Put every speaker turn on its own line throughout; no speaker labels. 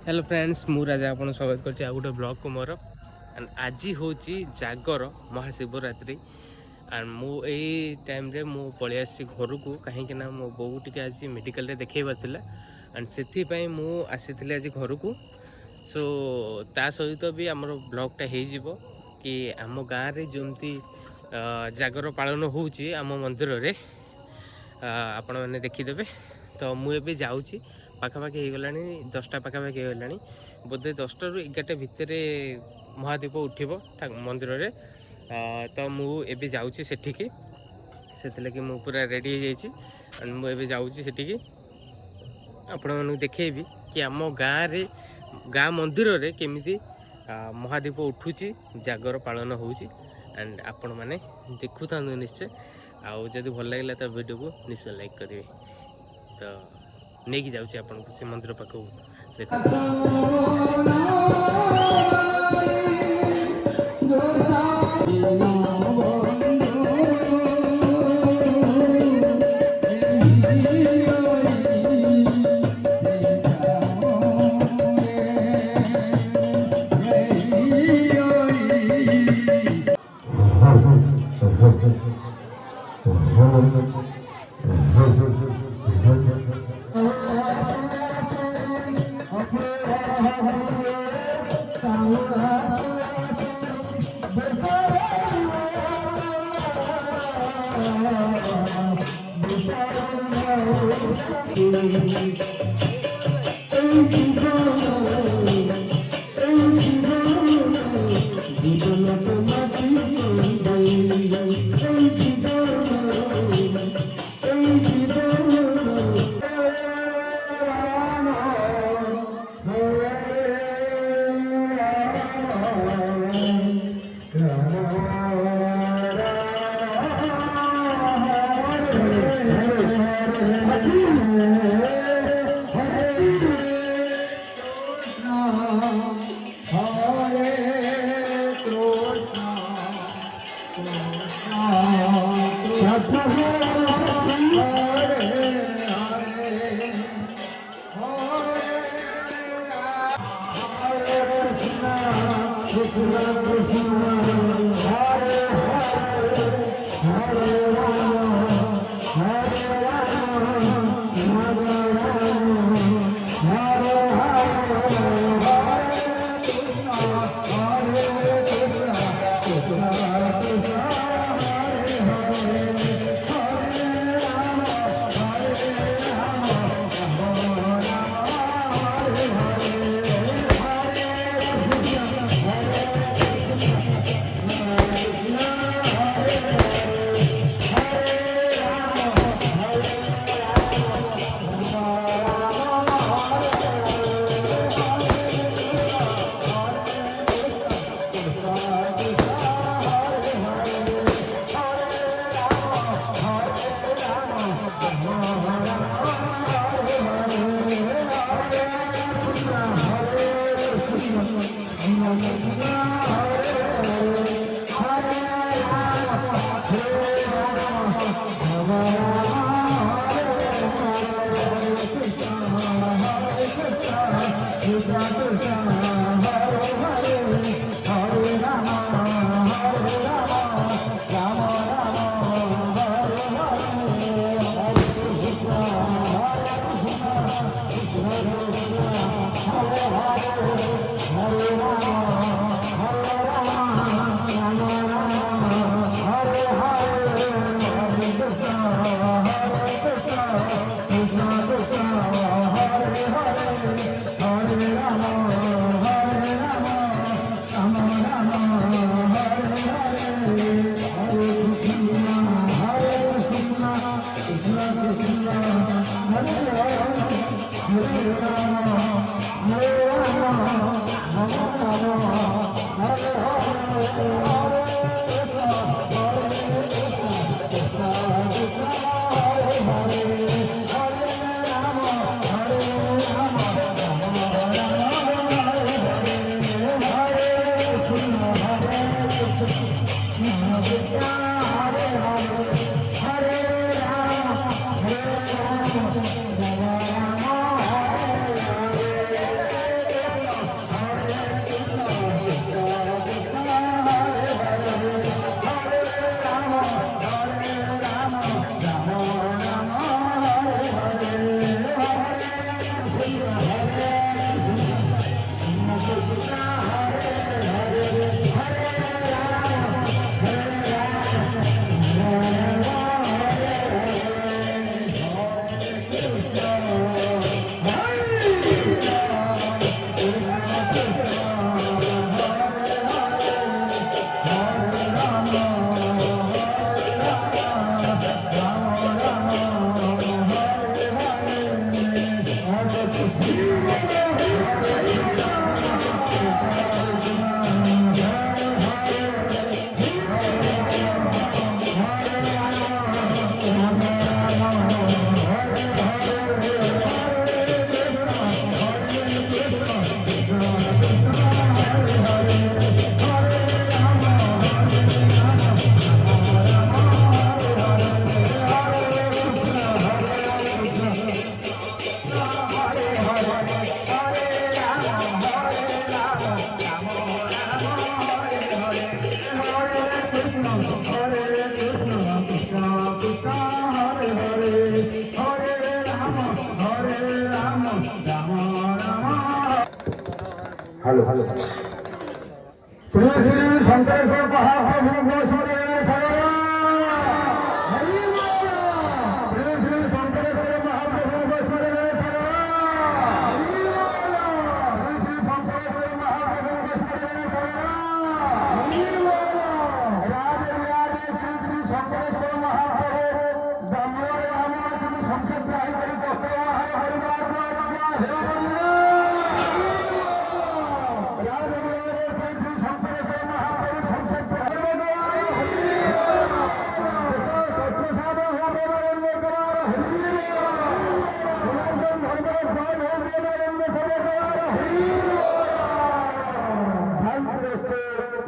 Hello friends मु राजा आपन स्वागत करछि आ गुटे ब्लॉग को मोर एंड आज हूँ जागर महाशिवरात्रि एंड मु एई टाइम रे मु पळि आसी घर को कहीं ना मो बो टिके आज मेडिकल रे देखैबा थिला एंड सेथि पई मु आसीथिले आज घर को सो ता सहित भी हमर ब्लॉग टा हे जिवो कि आम गाँ रे जमती जागर पालन होउची आम मंदिर रे आपण माने देखिदेबे। तो मु एबे जाउची पाखापाखि हो गलानी 10टा पाखापाखि हो गलानी बोधे 10टा रु 11टा भितर महादीप उठिबो मंदिर रे। तो मु एबे जाउची सेठिकी सेतले कि मु पूरा रेडी हो जाइछि एंड मु एबे जाउची सेठिकी आपण मानू देखेबी कि आम गाँ रे गाँ मंदिर रे केमिति महादीप उठुची जागर पालन होउची एंड आपण माने देखुता निश्चय आउ जदि भल लगे तो वीडियो को निश्चय लाइक करेंगे। तो नहीं जाऊँगी आपन से मंदिर पाख देख
हेलो हेलो श्री श्री शंकरेश्वर महाप्रभु गोस्वामी सगरा हरि बोल श्री श्री शंकरेश्वर महाप्रभु गोस्वामी सगरा हरि बोल श्री श्री शंकरेश्वर महाप्रभु गोस्वामी सगरा हरि बोल राज विराज श्री श्री शंकरेश्वर महाप्रभु दामोदर नाम श्री संकेत राही करी दत्तवाहन परिवार हे बंदा राज विराज श्री श्री शंकरेश्वर महाप्रभु संकेत राही सच्चे साधु हो देवानंद करार हरि सनातन धर्म जय हो देवानंद सदा करार हरि शांतिरस्तु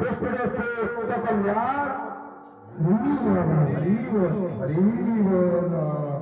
पुष्टिरस्तु च कल्याण हरि बोल हरि बोल हरि बोल